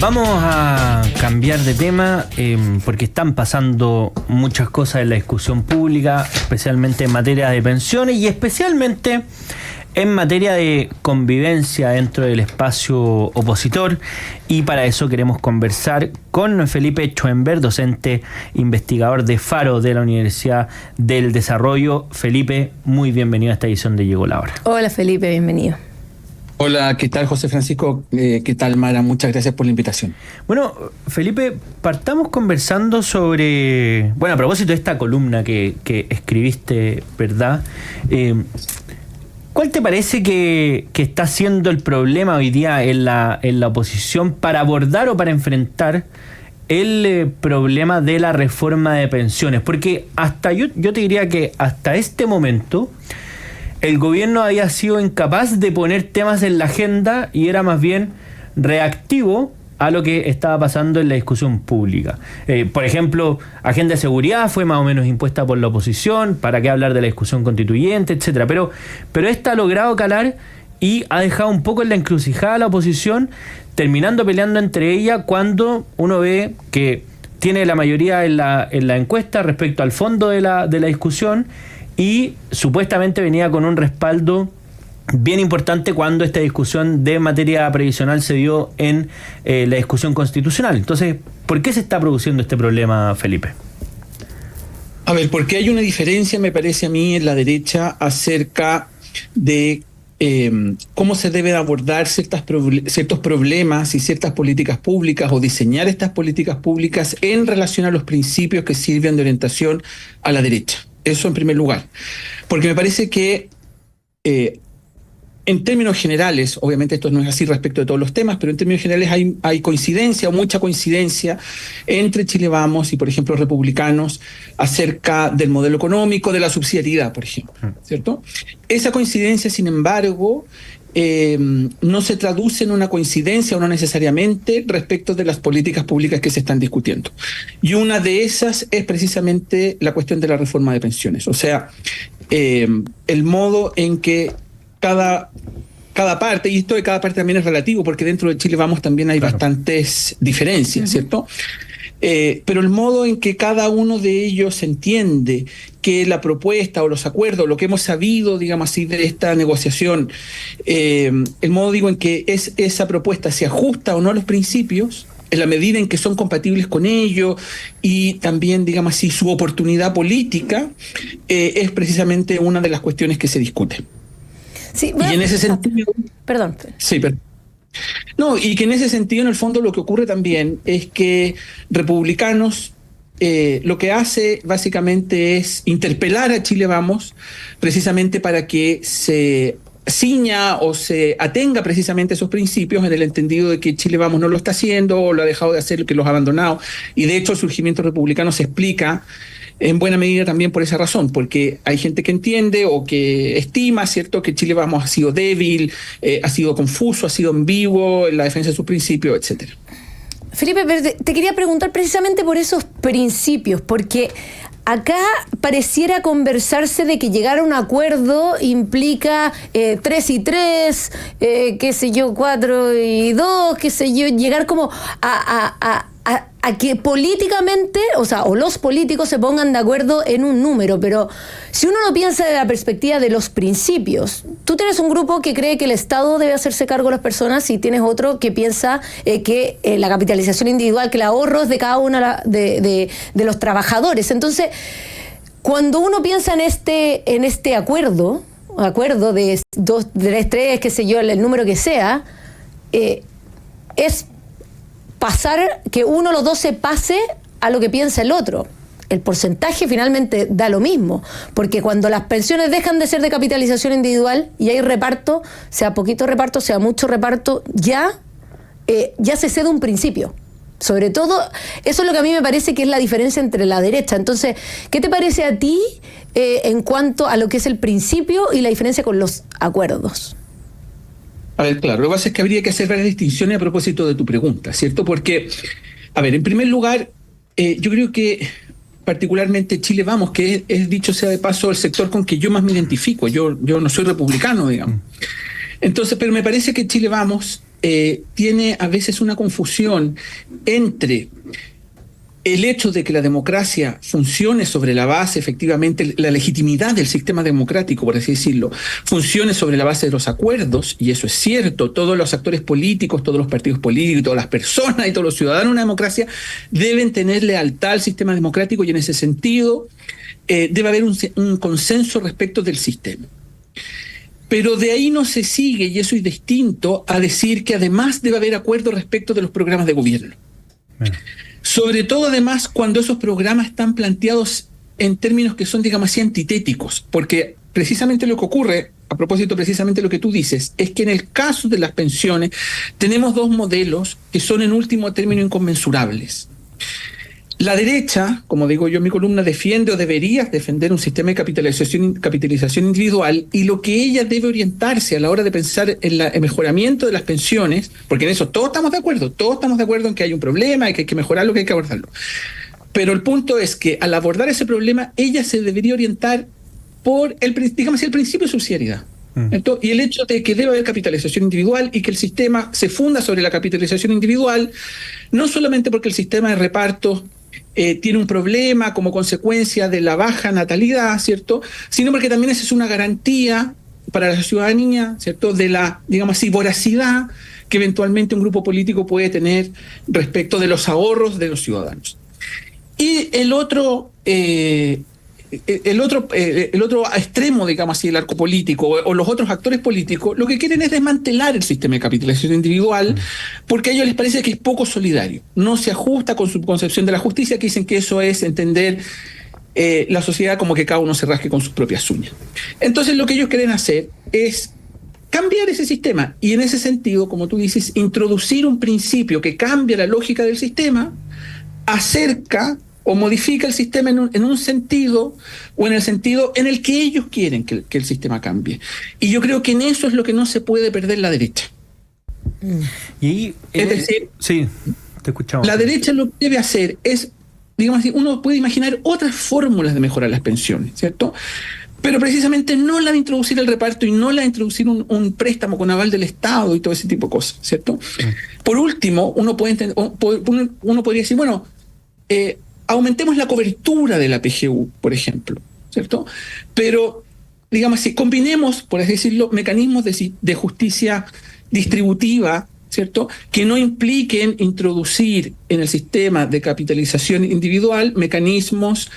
Vamos a cambiar de tema porque están pasando muchas cosas en la discusión pública, especialmente en materia de pensiones y especialmente en materia de convivencia dentro del espacio opositor, y para eso queremos conversar con Felipe Schoenberg, docente investigador de Faro de la Universidad del Desarrollo. Felipe, muy bienvenido a esta edición de Llegó la Hora. Hola Felipe, bienvenido. Hola, ¿qué tal José Francisco? ¿Qué tal Mara? Muchas gracias por la invitación. Bueno, Felipe, partamos conversando sobre, bueno, a propósito de esta columna que escribiste, ¿verdad? ¿Cuál te parece que está siendo el problema hoy día en la oposición para abordar o para enfrentar el problema de la reforma de pensiones? Porque hasta yo te diría que hasta este momento el gobierno había sido incapaz de poner temas en la agenda y era más bien reactivo a lo que estaba pasando en la discusión pública. Por ejemplo, agenda de seguridad fue más o menos impuesta por la oposición, para qué hablar de la discusión constituyente, etcétera. Pero esta ha logrado calar y ha dejado un poco en la encrucijada a la oposición, terminando peleando entre ella cuando uno ve que tiene la mayoría en la encuesta respecto al fondo de la discusión, y supuestamente venía con un respaldo bien importante cuando esta discusión de materia previsional se dio en la discusión constitucional. Entonces, ¿por qué se está produciendo este problema, Felipe? A ver, porque hay una diferencia, me parece a mí, en la derecha acerca de cómo se deben abordar ciertos problemas y ciertas políticas públicas, o diseñar estas políticas públicas en relación a los principios que sirven de orientación a la derecha. Eso en primer lugar. Porque me parece que en términos generales, obviamente esto no es así respecto de todos los temas, pero en términos generales hay coincidencia, o mucha coincidencia, entre Chile Vamos y, por ejemplo, republicanos acerca del modelo económico, de la subsidiariedad, por ejemplo, ¿cierto? Esa coincidencia, sin embargo, no se traduce en una coincidencia, o no necesariamente, respecto de las políticas públicas que se están discutiendo. Y una de esas es precisamente la cuestión de la reforma de pensiones. O sea, el modo en que cada parte, y esto de cada parte también es relativo, porque dentro de Chile Vamos también hay bastantes diferencias, ¿cierto? Pero el modo en que cada uno de ellos entiende que la propuesta o los acuerdos, lo que hemos sabido, digamos así, de esta negociación, el modo, digo, en que esa propuesta se ajusta o no a los principios, en la medida en que son compatibles con ello, y también, digamos así, su oportunidad política, es precisamente una de las cuestiones que se discuten. Sí, y en ese sentido... Perdón. Sí, perdón. No, y que en ese sentido, en el fondo, lo que ocurre también es que republicanos lo que hace básicamente es interpelar a Chile Vamos, precisamente para que se ciña o se atenga precisamente a esos principios, en el entendido de que Chile Vamos no lo está haciendo, o lo ha dejado de hacer, que los ha abandonado. Y de hecho el surgimiento republicano se explica en buena medida también por esa razón, porque hay gente que entiende o que estima, ¿cierto?, que Chile Vamos ha sido débil, ha sido confuso, ha sido ambiguo en la defensa de sus principios, etcétera. Felipe, te quería preguntar precisamente por esos principios, porque acá pareciera conversarse de que llegar a un acuerdo implica 3 y 3, qué sé yo, 4 y 2, qué sé yo, llegar como a que políticamente, o los políticos se pongan de acuerdo en un número. Pero si uno lo piensa desde la perspectiva de los principios, tú tienes un grupo que cree que el Estado debe hacerse cargo de las personas, y tienes otro que piensa que la capitalización individual, que el ahorro es de cada uno de los trabajadores. Entonces, cuando uno piensa en este acuerdo de 2, 3, 3, qué sé yo, el número que sea, es pasar que uno de los dos se pase a lo que piensa el otro. El porcentaje finalmente da lo mismo, porque cuando las pensiones dejan de ser de capitalización individual y hay reparto, sea poquito reparto, sea mucho reparto, ya se cede un principio. Sobre todo, eso es lo que a mí me parece que es la diferencia entre la derecha. Entonces, ¿qué te parece a ti en cuanto a lo que es el principio y la diferencia con los acuerdos? A ver, claro, lo que pasa es que habría que hacer varias distinciones a propósito de tu pregunta, ¿cierto? Porque, a ver, en primer lugar, yo creo que particularmente Chile Vamos, que es, dicho sea de paso, el sector con que yo más me identifico. Yo no soy republicano, digamos. Entonces, pero me parece que Chile Vamos tiene a veces una confusión entre el hecho de que la democracia funcione sobre la base, efectivamente, la legitimidad del sistema democrático, por así decirlo, funcione sobre la base de los acuerdos, y eso es cierto, todos los actores políticos, todos los partidos políticos, todas las personas y todos los ciudadanos de una democracia deben tener lealtad al sistema democrático, y en ese sentido debe haber un consenso respecto del sistema. Pero de ahí no se sigue, y eso es distinto, a decir que además debe haber acuerdo respecto de los programas de gobierno. Sobre todo, además, cuando esos programas están planteados en términos que son, digamos así, antitéticos, porque precisamente lo que ocurre, a propósito precisamente lo que tú dices, es que en el caso de las pensiones tenemos dos modelos que son en último término inconmensurables. La derecha, como digo yo en mi columna, defiende o debería defender un sistema de capitalización individual, y lo que ella debe orientarse a la hora de pensar en el mejoramiento de las pensiones, porque en eso todos estamos de acuerdo en que hay un problema y que hay que mejorarlo, que hay que abordarlo. Pero el punto es que al abordar ese problema, ella se debería orientar por el principio de subsidiariedad. Entonces, y el hecho de que debe haber capitalización individual y que el sistema se funda sobre la capitalización individual, no solamente porque el sistema de reparto tiene un problema como consecuencia de la baja natalidad, ¿cierto?, sino porque también esa es una garantía para la ciudadanía, ¿cierto?, de la, digamos así, voracidad que eventualmente un grupo político puede tener respecto de los ahorros de los ciudadanos. Y el otro extremo, digamos así, el arco político o los otros actores políticos, lo que quieren es desmantelar el sistema de capitalización individual, porque a ellos les parece que es poco solidario, no se ajusta con su concepción de la justicia, que dicen que eso es entender la sociedad como que cada uno se rasque con sus propias uñas. Entonces lo que ellos quieren hacer es cambiar ese sistema, y en ese sentido, como tú dices, introducir un principio que cambia la lógica del sistema, acerca o modifica el sistema en un sentido, o en el sentido en el que ellos quieren que el sistema cambie. Y yo creo que en eso es lo que no se puede perder la derecha. Y ahí, es decir, sí, te escuchamos. La derecha lo que debe hacer es, digamos así, uno puede imaginar otras fórmulas de mejorar las pensiones, ¿cierto?, pero precisamente no la de introducir el reparto y no la de introducir un préstamo con aval del Estado y todo ese tipo de cosas, ¿cierto? Por último, uno podría decir, bueno, aumentemos la cobertura de la PGU, por ejemplo, ¿cierto? Pero, digamos así, combinemos, por así decirlo, mecanismos de justicia distributiva, ¿cierto?, que no impliquen introducir en el sistema de capitalización individual mecanismos,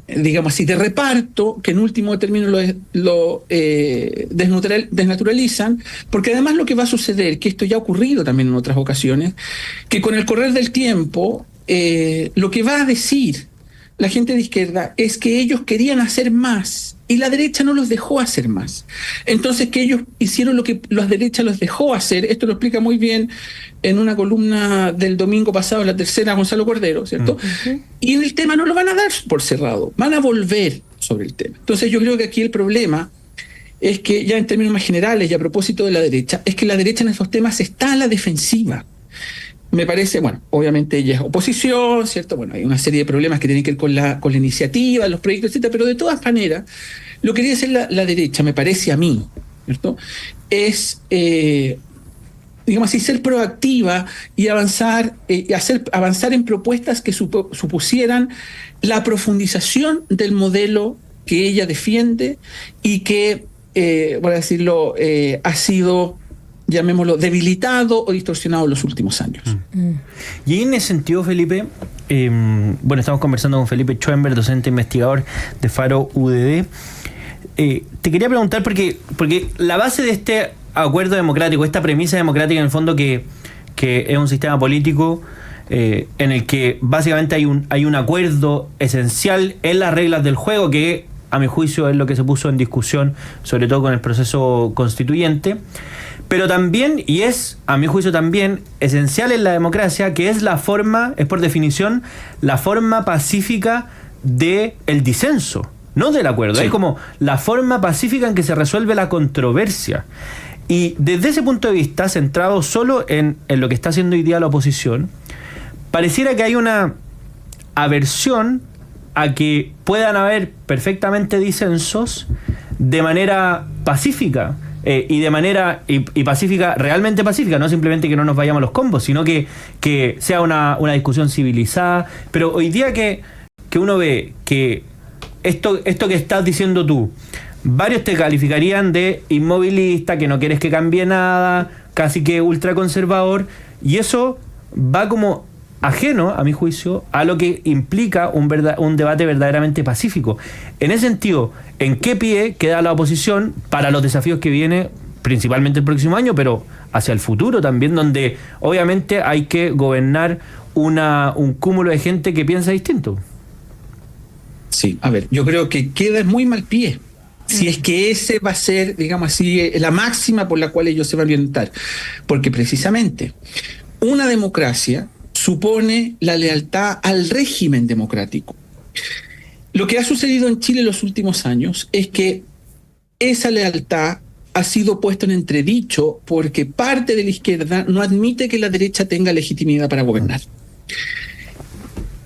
digamos así, de reparto, que en último término lo desnaturalizan, porque además lo que va a suceder, que esto ya ha ocurrido también en otras ocasiones, que con el correr del tiempo, lo que va a decir la gente de izquierda es que ellos querían hacer más y la derecha no los dejó hacer más. Entonces que ellos hicieron lo que la derecha los dejó hacer. Esto lo explica muy bien en una columna del domingo pasado, la tercera, Gonzalo Cordero, ¿cierto? Y en el tema no lo van a dar por cerrado, van a volver sobre el tema. Entonces yo creo que aquí el problema es que, ya en términos más generales y a propósito de la derecha, es que la derecha en estos temas está a la defensiva. Me parece, bueno, obviamente ella es oposición, ¿cierto? Bueno, hay una serie de problemas que tienen que ver con la iniciativa, los proyectos, etcétera, pero de todas maneras, lo que quiere hacer la derecha, me parece a mí, ¿cierto?, es, digamos así, ser proactiva y avanzar en propuestas que supusieran la profundización del modelo que ella defiende y que, por decirlo, ha sido, llamémoslo, debilitado o distorsionado en los últimos años. Y en ese sentido, Felipe, bueno, estamos conversando con Felipe Schoenberg, docente investigador de Faro UDD. Te quería preguntar, porque la base de este acuerdo democrático, esta premisa democrática en el fondo que es un sistema político en el que básicamente hay un acuerdo esencial en las reglas del juego, que a mi juicio es lo que se puso en discusión, sobre todo con el proceso constituyente. Pero también, y es, a mi juicio también, esencial en la democracia, que es la forma, es por definición, la forma pacífica del disenso, no del acuerdo. Sí. Es como la forma pacífica en que se resuelve la controversia. Y desde ese punto de vista, centrado solo en lo que está haciendo hoy día la oposición, pareciera que hay una aversión a que puedan haber perfectamente disensos de manera pacífica. y de manera y pacífica, realmente pacífica, no simplemente que no nos vayamos a los combos, sino que sea una discusión civilizada. Pero hoy día que uno ve que esto que estás diciendo tú, varios te calificarían de inmovilista, que no quieres que cambie nada, casi que ultraconservador, y eso va como ajeno, a mi juicio, a lo que implica un debate verdaderamente pacífico. En ese sentido, ¿en qué pie queda la oposición para los desafíos que viene, principalmente el próximo año, pero hacia el futuro también, donde obviamente hay que gobernar un cúmulo de gente que piensa distinto? Sí, a ver, yo creo que queda muy mal pie. Si es que ese va a ser, digamos así, la máxima por la cual ellos se van a orientar. Porque precisamente una democracia supone la lealtad al régimen democrático. Lo que ha sucedido en Chile en los últimos años es que esa lealtad ha sido puesta en entredicho porque parte de la izquierda no admite que la derecha tenga legitimidad para gobernar.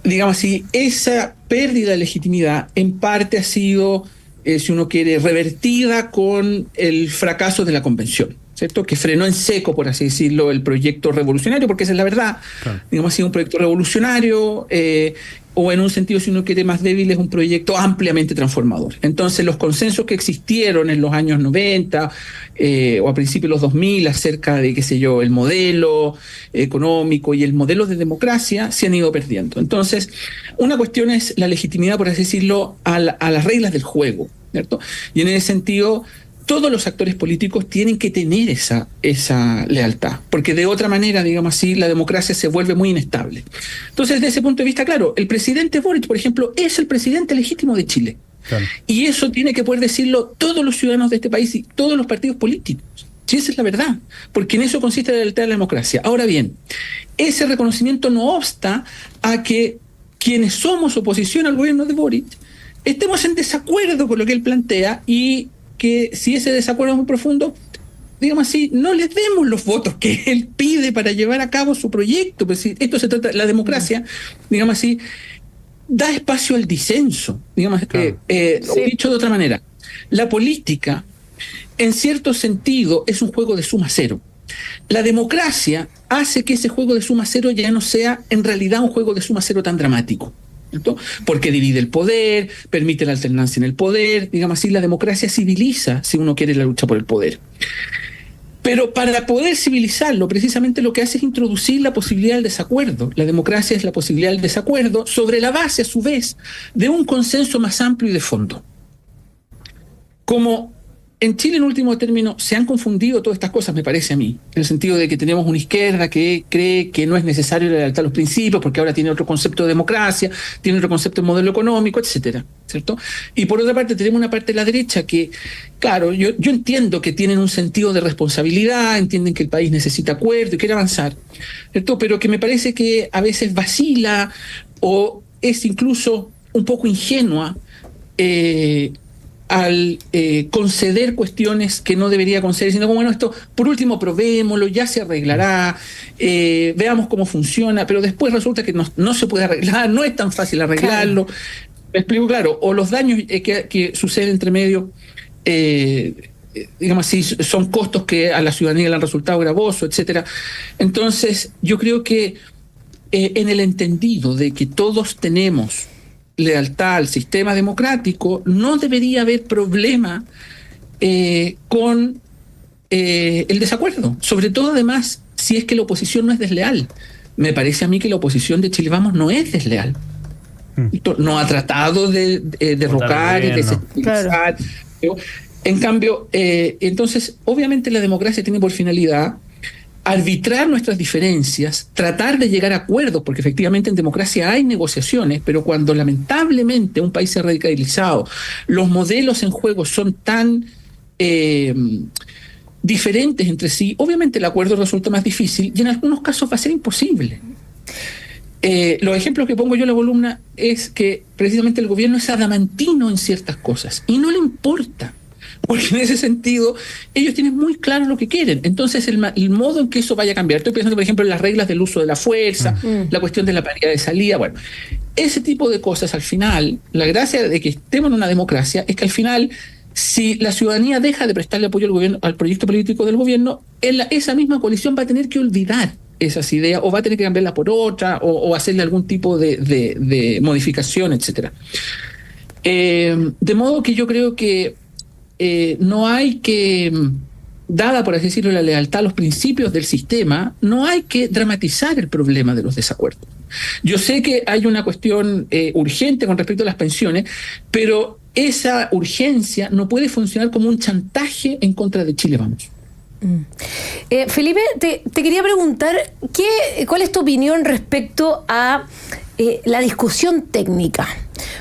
Digamos así, esa pérdida de legitimidad en parte ha sido, si uno quiere, revertida con el fracaso de la convención, ¿cierto? Que frenó en seco, por así decirlo, el proyecto revolucionario, porque esa es la verdad. Claro. Digamos así, un proyecto revolucionario, o en un sentido, si uno quiere más débil, es un proyecto ampliamente transformador. Entonces, los consensos que existieron en los años 90 o a principios de los 2000 acerca de, qué sé yo, el modelo económico y el modelo de democracia se han ido perdiendo. Entonces, una cuestión es la legitimidad, por así decirlo, a las reglas del juego, ¿cierto? Y en ese sentido, todos los actores políticos tienen que tener esa lealtad, porque de otra manera, digamos así, la democracia se vuelve muy inestable. Entonces, desde ese punto de vista, claro, el presidente Boric, por ejemplo, es el presidente legítimo de Chile. Claro. Y eso tiene que poder decirlo todos los ciudadanos de este país y todos los partidos políticos. Sí, esa es la verdad, porque en eso consiste la lealtad de la democracia. Ahora bien, ese reconocimiento no obsta a que quienes somos oposición al gobierno de Boric estemos en desacuerdo con lo que él plantea y que si ese desacuerdo es muy profundo, digamos así, no les demos los votos que él pide para llevar a cabo su proyecto. Pues si esto se trata, la democracia, digamos así, da espacio al disenso. Digamos, claro. Dicho de otra manera, la política, en cierto sentido, es un juego de suma cero. La democracia hace que ese juego de suma cero ya no sea en realidad un juego de suma cero tan dramático, ¿cierto? Porque divide el poder, permite la alternancia en el poder, digamos así, la democracia civiliza, si uno quiere, la lucha por el poder. Pero para poder civilizarlo, precisamente lo que hace es introducir la posibilidad del desacuerdo. La democracia es la posibilidad del desacuerdo sobre la base, a su vez, de un consenso más amplio y de fondo. Como en Chile, en último término, se han confundido todas estas cosas, me parece a mí, en el sentido de que tenemos una izquierda que cree que no es necesario la lealtad a los principios, porque ahora tiene otro concepto de democracia, tiene otro concepto de modelo económico, etcétera, ¿cierto? Y por otra parte, tenemos una parte de la derecha que, claro, yo entiendo que tienen un sentido de responsabilidad, entienden que el país necesita acuerdo y quiere avanzar, ¿cierto? Pero que me parece que a veces vacila o es incluso un poco ingenua al conceder cuestiones que no debería conceder, sino como, bueno, esto, por último, probémoslo, ya se arreglará, veamos cómo funciona, pero después resulta que no se puede arreglar, no es tan fácil arreglarlo. Claro. Me explico, claro, o los daños que suceden entre medio, digamos así, son costos que a la ciudadanía le han resultado gravosos, etcétera. Entonces, yo creo que en el entendido de que todos tenemos lealtad al sistema democrático, no debería haber problema con el desacuerdo. Sobre todo, además, si es que la oposición no es desleal. Me parece a mí que la oposición de Chile Vamos no es desleal. No ha tratado de derrocar y desestabilizar. Claro. En cambio, entonces, obviamente la democracia tiene por finalidad arbitrar nuestras diferencias, tratar de llegar a acuerdos, porque efectivamente en democracia hay negociaciones, pero cuando lamentablemente un país se ha radicalizado, los modelos en juego son tan diferentes entre sí, obviamente el acuerdo resulta más difícil y en algunos casos va a ser imposible. Los ejemplos que pongo yo en la columna es que precisamente el gobierno es adamantino en ciertas cosas y no le importa. Porque en ese sentido, ellos tienen muy claro lo que quieren. Entonces, el modo en que eso vaya a cambiar. Estoy pensando, por ejemplo, en las reglas del uso de la fuerza, la cuestión de la paridad de salida. Bueno, ese tipo de cosas, al final, la gracia de que estemos en una democracia es que al final si la ciudadanía deja de prestarle apoyo al gobierno, al proyecto político del gobierno, esa misma coalición va a tener que olvidar esas ideas o va a tener que cambiarlas por otra o hacerle algún tipo de modificación, etcétera. De modo que yo creo que no hay que, dada por así decirlo la lealtad a los principios del sistema, no hay que dramatizar el problema de los desacuerdos. Yo sé que hay una cuestión urgente con respecto a las pensiones, pero esa urgencia no puede funcionar como un chantaje en contra de Chile Vamos. Felipe, te quería preguntar, ¿cuál es tu opinión respecto a la discusión técnica?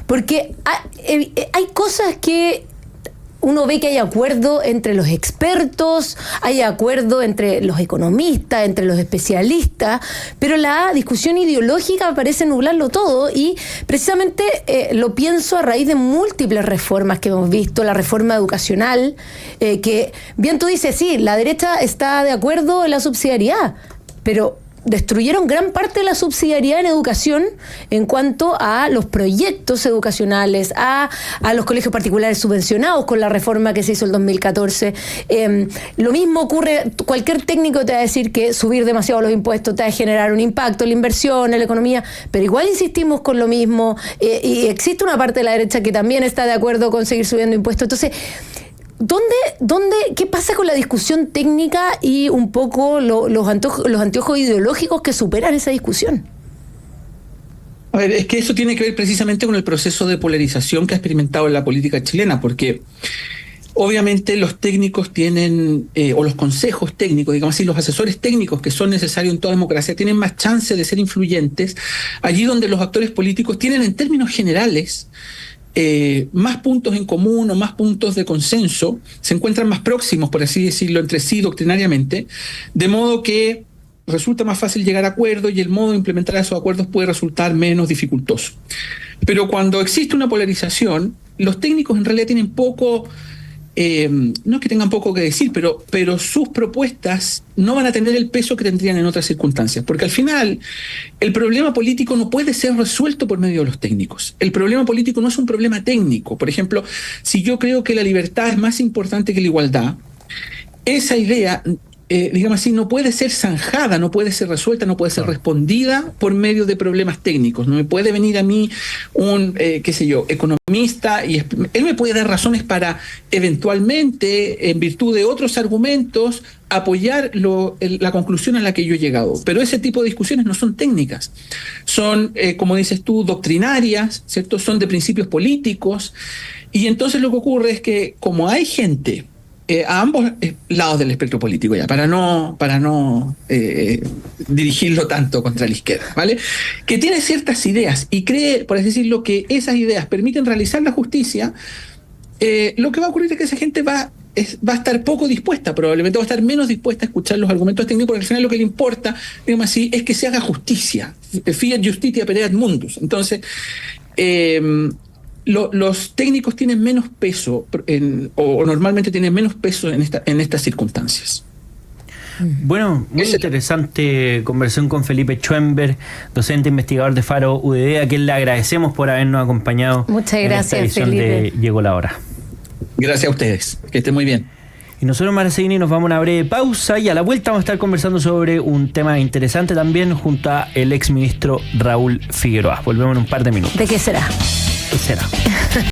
Porque hay cosas que uno ve que hay acuerdo entre los expertos, hay acuerdo entre los economistas, entre los especialistas, pero la discusión ideológica parece nublarlo todo y precisamente lo pienso a raíz de múltiples reformas que hemos visto, la reforma educacional, que bien tú dices, sí, la derecha está de acuerdo en la subsidiariedad, pero destruyeron gran parte de la subsidiariedad en educación en cuanto a los proyectos educacionales, a los colegios particulares subvencionados con la reforma que se hizo el 2014. Lo mismo ocurre, cualquier técnico te va a decir que subir demasiado los impuestos te va a generar un impacto en la inversión, en la economía, pero igual insistimos con lo mismo, y existe una parte de la derecha que también está de acuerdo con seguir subiendo impuestos. Entonces, ¿qué pasa con la discusión técnica y un poco los anteojos ideológicos que superan esa discusión? A ver, es que eso tiene que ver precisamente con el proceso de polarización que ha experimentado la política chilena, porque obviamente los técnicos tienen, o los consejos técnicos, digamos así, los asesores técnicos que son necesarios en toda democracia, tienen más chance de ser influyentes allí donde los actores políticos tienen en términos generales más puntos en común o más puntos de consenso, se encuentran más próximos, por así decirlo, entre sí doctrinariamente, de modo que resulta más fácil llegar a acuerdos y el modo de implementar esos acuerdos puede resultar menos dificultoso. Pero cuando existe una polarización, los técnicos en realidad tienen poco, no es que tengan poco que decir, pero sus propuestas no van a tener el peso que tendrían en otras circunstancias, porque al final el problema político no puede ser resuelto por medio de los técnicos. El problema político no es un problema técnico. Por ejemplo, si yo creo que la libertad es más importante que la igualdad, esa idea, digamos así, no puede ser zanjada, no puede ser resuelta, no puede ser respondida por medio de problemas técnicos. No me puede venir a mí un, economista y él me puede dar razones para eventualmente, en virtud de otros argumentos, apoyar la conclusión a la que yo he llegado. Pero ese tipo de discusiones no son técnicas. Son, como dices tú, doctrinarias, ¿cierto? Son de principios políticos. Y entonces lo que ocurre es que como hay gente a ambos lados del espectro político, ya, para no dirigirlo tanto contra la izquierda, ¿vale? Que tiene ciertas ideas y cree, por así decirlo, que esas ideas permiten realizar la justicia, lo que va a ocurrir es que esa gente va a estar poco dispuesta, probablemente va a estar menos dispuesta a escuchar los argumentos técnicos, porque al final lo que le importa, digamos así, es que se haga justicia. Fiat justitia pereat mundus. Entonces, los técnicos tienen menos peso o normalmente tienen menos peso en estas circunstancias. Bueno, muy interesante conversación con Felipe Schoenberg, docente investigador de Faro UDD, a quien le agradecemos por habernos acompañado. Muchas gracias, en esta edición Felipe. de Llegó la Hora. Gracias a ustedes, que estén muy bien. Y nosotros, Mara Seguini, nos vamos a una breve pausa y a la vuelta vamos a estar conversando sobre un tema interesante también junto a el exministro Raúl Figueroa. Volvemos en un par de minutos. ¿De qué será? ¿Qué será?